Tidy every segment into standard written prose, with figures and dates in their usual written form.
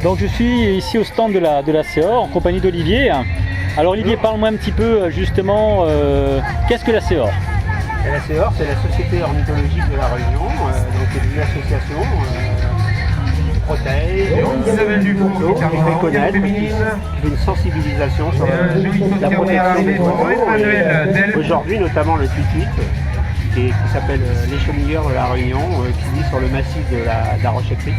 Donc je suis ici au stand de la CEOR en compagnie d'Olivier. Alors Olivier, parle-moi un petit peu justement, qu'est-ce que la CEOR? La CEOR, c'est la Société ornithologique de la Réunion, donc c'est une association qui protège, qui fait connaître, qui fait une sensibilisation sur la protection des oiseaux. Aujourd'hui, notamment le tuituit, qui s'appelle l'échemilleur de la Réunion, qui vit sur le massif de la Roche-Écrite.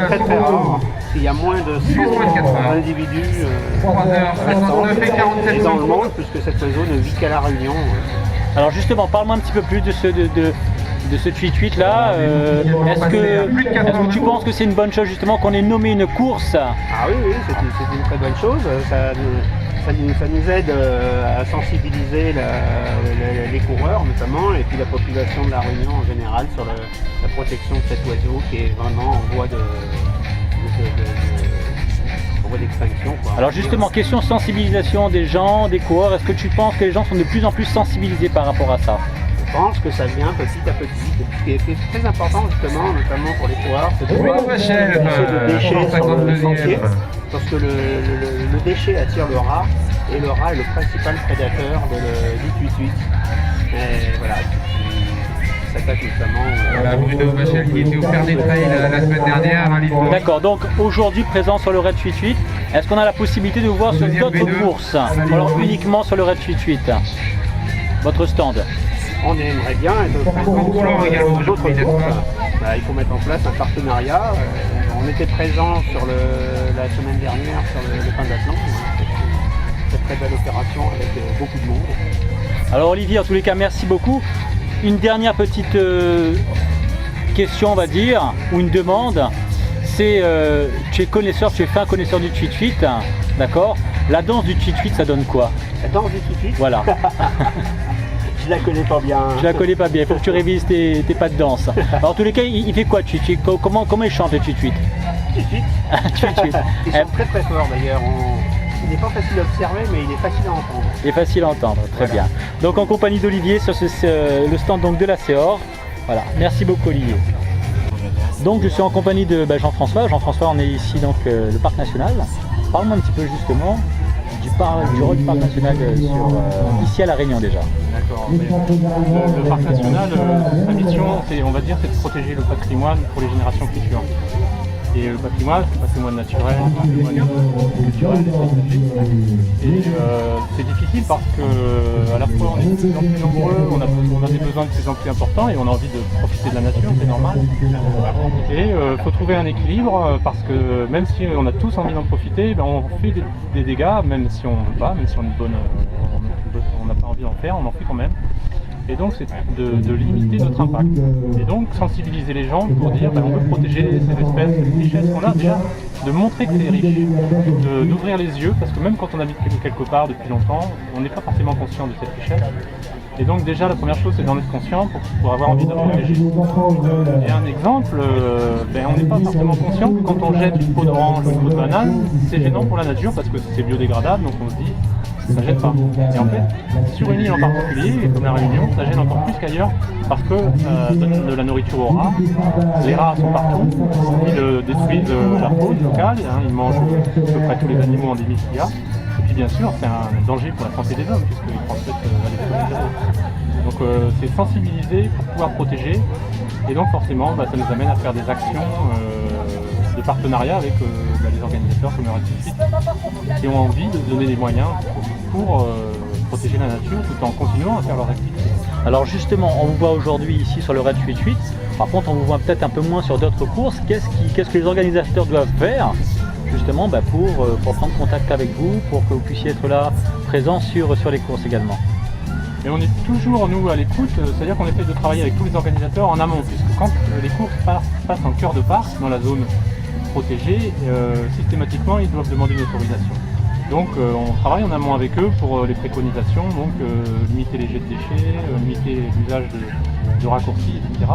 Très très rare. Il y a moins de 100 individus dans le monde, puisque cet oiseau ne vit qu'à la Réunion. Alors justement, parle-moi un petit peu plus de ce tuituit là. Est-ce que tu penses que c'est une bonne chose justement qu'on ait nommé une course? Ah oui, c'est une très bonne chose. Ça nous aide à sensibiliser les coureurs notamment, et puis la population de la Réunion en général sur la protection de cet oiseau qui est vraiment en voie d'extinction. Alors justement, question sensibilisation des gens, des coureurs, est-ce que tu penses que les gens sont de plus en plus sensibilisés par rapport à ça? Je pense que ça vient petit à petit. Ce qui est très important justement, notamment pour les coureurs, c'est de voir le déchet sur le sentier, parce que le déchet attire le rat, et le rat est le principal prédateur du tuituit. Et voilà, qui s'attaque notamment voilà, Bruno Vachel qui était au Fernet Trail la semaine dernière. D'accord, donc aujourd'hui présent sur le Red Tuituit, est-ce qu'on a la possibilité de vous voir sur d'autres courses, alors uniquement sur le Red Tuituit, votre stand? On aimerait bien être présent sur d'autres courses. Il faut mettre en place un partenariat. On était présent sur la semaine dernière sur le Pain d'Atlan. Cette très belle opération avec beaucoup de monde. Alors Olivier, en tous les cas, merci beaucoup. Une dernière petite question, on va dire, ou une demande. C'est, tu es connaisseur, tu es fin connaisseur du tuituit, d'accord? La danse du tuituit, ça donne quoi? La danse du tuituit? Voilà. Je la connais pas bien. Je la connais pas bien, il faut que tu révises tes pas de danse. Alors en tous les cas, il fait quoi tuituit? Comment il chante le tuituit? Tuituit. Il chante très très fort d'ailleurs. Il n'est pas facile à observer, mais il est facile à entendre. Il est facile à entendre, très bien. Donc en compagnie d'Olivier sur le stand donc, de la CEOR. Voilà, merci beaucoup Olivier. Donc je suis en compagnie de Jean-François. Jean-François, on est ici donc le Parc National. Parle-moi un petit peu justement du rôle du Parc National ici à La Réunion déjà. D'accord. Le Parc National, sa mission, on va dire, c'est de protéger le patrimoine pour les générations futures. Et le patrimoine, c'est le patrimoine naturel, le patrimoine culturel, et c'est difficile parce que à la fois on est de plus en plus nombreux, on a des besoins de plus en plus importants et on a envie de profiter de la nature, c'est normal. Et il faut trouver un équilibre parce que même si on a tous envie d'en profiter, on fait des dégâts, même si on ne veut pas, même si on n'a pas envie d'en faire, on en fait quand même. Et donc c'est de limiter notre impact. Et donc sensibiliser les gens pour dire on veut protéger ces espèces, ces richesses qu'on a déjà, de montrer que c'est riche, d'ouvrir les yeux, parce que même quand on habite quelque part depuis longtemps, on n'est pas forcément conscient de cette richesse. Et donc déjà la première chose c'est d'en être conscient pour avoir envie de la protéger. Et un exemple, on n'est pas forcément conscient que quand on jette une peau d'orange ou une peau de banane, c'est gênant pour la nature parce que c'est biodégradable, donc on se dit ça gêne pas. Et en fait, sur une île en particulier, comme la Réunion, ça gêne encore plus qu'ailleurs parce que ça donne de la nourriture aux rats. Les rats sont partout, ils détruisent la faune locale, ils mangent à peu près tous les animaux endémiques qu'il y a. Et puis bien sûr, c'est un danger pour la santé des hommes puisqu'ils transmettent la léprosy. Donc c'est sensibiliser pour pouvoir protéger. Et donc forcément, ça nous amène à faire des actions de partenariat avec les organisateurs comme le Red Tuituit qui ont envie de donner des moyens pour protéger la nature tout en continuant à faire leur activité. Alors justement, on vous voit aujourd'hui ici sur le Red Tuituit. Par contre, on vous voit peut-être un peu moins sur d'autres courses. Qu'est-ce que les organisateurs doivent faire justement pour prendre contact avec vous, pour que vous puissiez être là, présent sur les courses également? Et on est toujours, nous, à l'écoute, c'est-à-dire qu'on essaie de travailler avec tous les organisateurs en amont, puisque quand les courses passent en cœur de parc, dans la zone protégée, systématiquement, ils doivent demander une autorisation. Donc on travaille en amont avec eux pour les préconisations, donc limiter les jets de déchets, limiter l'usage de raccourcis, etc.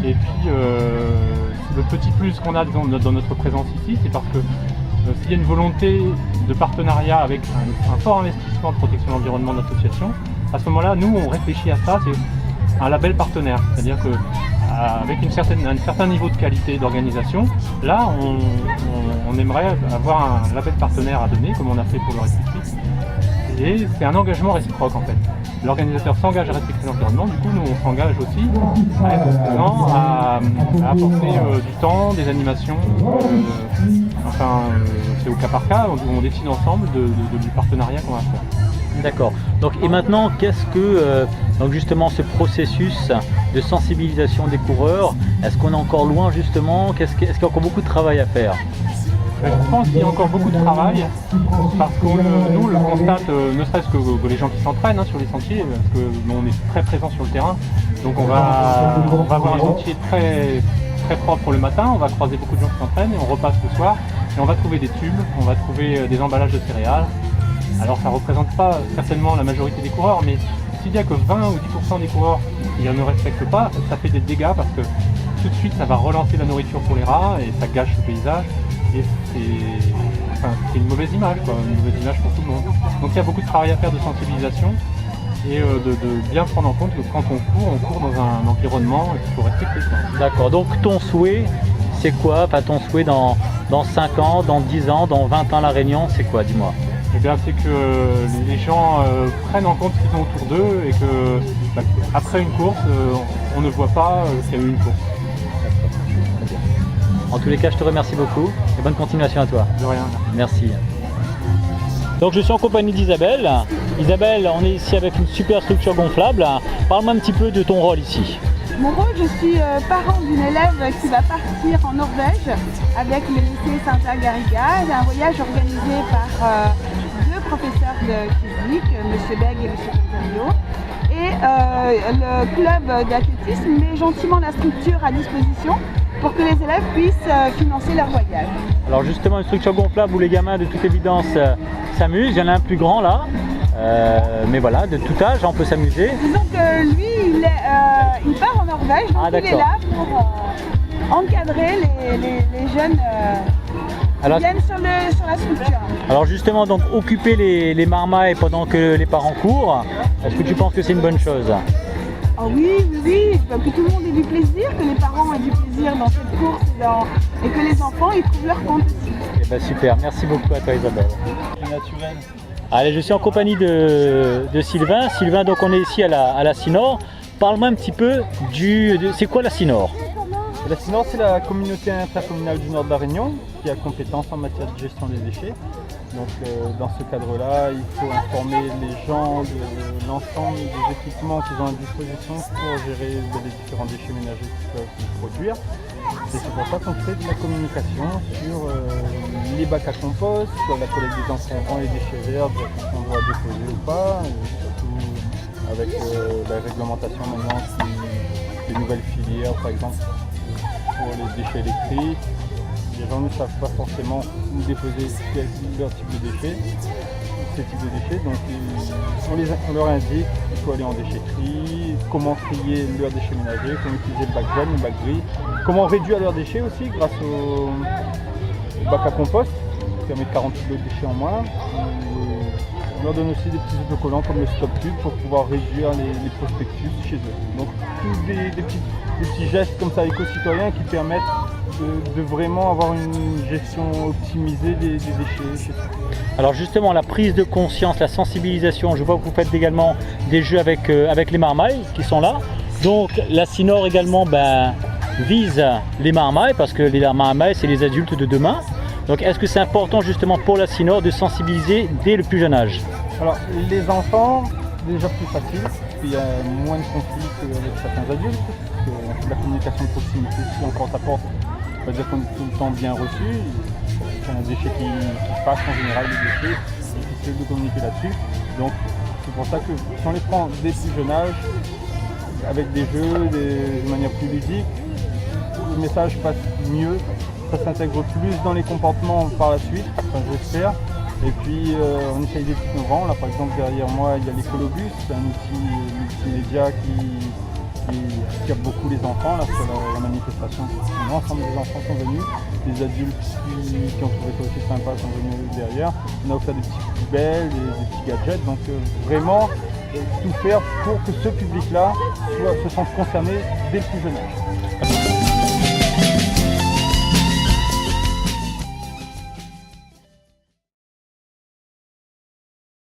Et puis le petit plus qu'on a dans notre présence ici, c'est parce que s'il y a une volonté de partenariat avec un fort investissement de protection de l'environnement d'association, à ce moment-là, nous on réfléchit à ça, c'est un label partenaire, c'est-à-dire que avec un certain niveau de qualité d'organisation. Là, on aimerait avoir un label partenaire à donner, comme on a fait pour le Respect. Et c'est un engagement réciproque en fait. L'organisateur s'engage à respecter l'environnement, du coup nous on s'engage aussi à être présent, à apporter du temps, des animations, c'est au cas par cas, on décide ensemble du partenariat qu'on va faire. D'accord. Donc, et maintenant, qu'est-ce que donc justement ce processus de sensibilisation des coureurs, est-ce qu'on est encore loin justement? Est-ce qu'il y a encore beaucoup de travail à faire? Je pense qu'il y a encore beaucoup de travail parce que nous on le constate, ne serait-ce que les gens qui s'entraînent sur les sentiers, parce que on est très présent sur le terrain, donc on va avoir un sentier très, très propre le matin, on va croiser beaucoup de gens qui s'entraînent et on repasse le soir et on va trouver des tubes, on va trouver des emballages de céréales. Alors ça ne représente pas certainement la majorité des coureurs, mais s'il n'y a que 20 ou 10% des coureurs qui ne respectent pas, ça fait des dégâts parce que tout de suite ça va relancer la nourriture pour les rats et ça gâche le paysage. Et c'est une mauvaise image, une mauvaise image pour tout le monde. Donc il y a beaucoup de travail à faire de sensibilisation et de bien prendre en compte que quand on court dans un environnement qu'il faut respecter. D'accord, donc ton souhait, c'est quoi? Enfin, ton souhait dans 5 ans, dans 10 ans, dans 20 ans La Réunion, c'est quoi, dis-moi? Eh bien, c'est que les gens prennent en compte ce qu'ils ont autour d'eux et que après une course, on ne voit pas qu'il y a eu une course. En tous les cas, je te remercie beaucoup et bonne continuation à toi. De rien. Merci. Donc je suis en compagnie d'Isabelle. Isabelle, on est ici avec une super structure gonflable. Parle-moi un petit peu de ton rôle ici. Mon rôle, je suis parent d'une élève qui va partir en Norvège avec le lycée Santa-Garriga. C'est un voyage organisé par deux professeurs de physique, M. Begg et M. Conterio. Et le club d'athlétisme met gentiment la structure à disposition pour que les élèves puissent financer leur voyage. Alors justement, une structure gonflable où les gamins de toute évidence s'amusent. Il y en a un plus grand là, mais voilà, de tout âge, on peut s'amuser. Disons que lui, il part en Norvège, donc il est là pour encadrer les jeunes qui viennent sur la structure. Alors justement, donc occuper les marmailles pendant que les parents courent, est-ce que tu penses que c'est une bonne chose? Ah oui, que tout le monde ait du plaisir, que les parents aient du plaisir dans cette course et que les enfants y trouvent leur compte aussi. Eh ben super, merci beaucoup à toi Isabelle. Naturel. Allez, je suis en compagnie de Sylvain. Sylvain, donc on est ici à la CINOR. Parle-moi un petit peu c'est quoi la CINOR? La CINOR, c'est la communauté intercommunale du Nord de la Réunion qui a compétence en matière de gestion des déchets. Donc dans ce cadre-là, il faut informer les gens de l'ensemble des équipements qu'ils ont à disposition pour gérer les différents déchets ménagers qu'ils peuvent produire. Et c'est pour ça qu'on fait de la communication sur les bacs à compost, sur la collecte des encombrants et déchets verts, qu'on doit déposer ou pas, et surtout avec la réglementation maintenant, des nouvelles filières par exemple pour les déchets électriques. Les gens ne savent pas forcément où déposer leur type de déchets, ces types de déchets, donc on leur indique qu'il faut aller en déchetterie, comment trier leurs déchets ménagers, comment utiliser le bac jaune, le bac gris, comment réduire leurs déchets aussi grâce au bac à compost qui permet 40 kg de déchets en moins. On leur donne aussi des petits autocollants comme le Stop Tube pour pouvoir réduire les prospectus chez eux. Donc tous des petits gestes comme ça éco-citoyens qui permettent de vraiment avoir une gestion optimisée des déchets chez soi. Alors justement, la prise de conscience, la sensibilisation, je vois que vous faites également des jeux avec les marmailles qui sont là. Donc la CINOR également vise les marmailles parce que les marmailles c'est les adultes de demain. Donc est-ce que c'est important justement pour la CINOR de sensibiliser dès le plus jeune âge? Alors les enfants, déjà plus facile, parce qu'il y a moins de conflits qu'avec certains adultes, parce que la communication de proximité, si on porte à porte, on va dire qu'on est tout le temps bien reçu. C'est un déchet qui passe en général, les déchets, c'est difficile de communiquer là-dessus. Donc c'est pour ça que si on les prend dès le plus jeune âge, avec des jeux, de manière plus ludique, le message passe mieux. Ça s'intègre plus dans les comportements par la suite, enfin, j'espère. Et puis on essaye des trucs innovants. Là par exemple derrière moi il y a l'écolobus, c'est un outil multimédia qui a beaucoup les enfants. Là sur la manifestation, l'ensemble des enfants sont venus, les adultes qui ont trouvé ça aussi sympa sont venus derrière. On a offert des petites poubelles, des petits gadgets, donc vraiment tout faire pour que ce public-là se sentent concernés dès le plus jeune âge.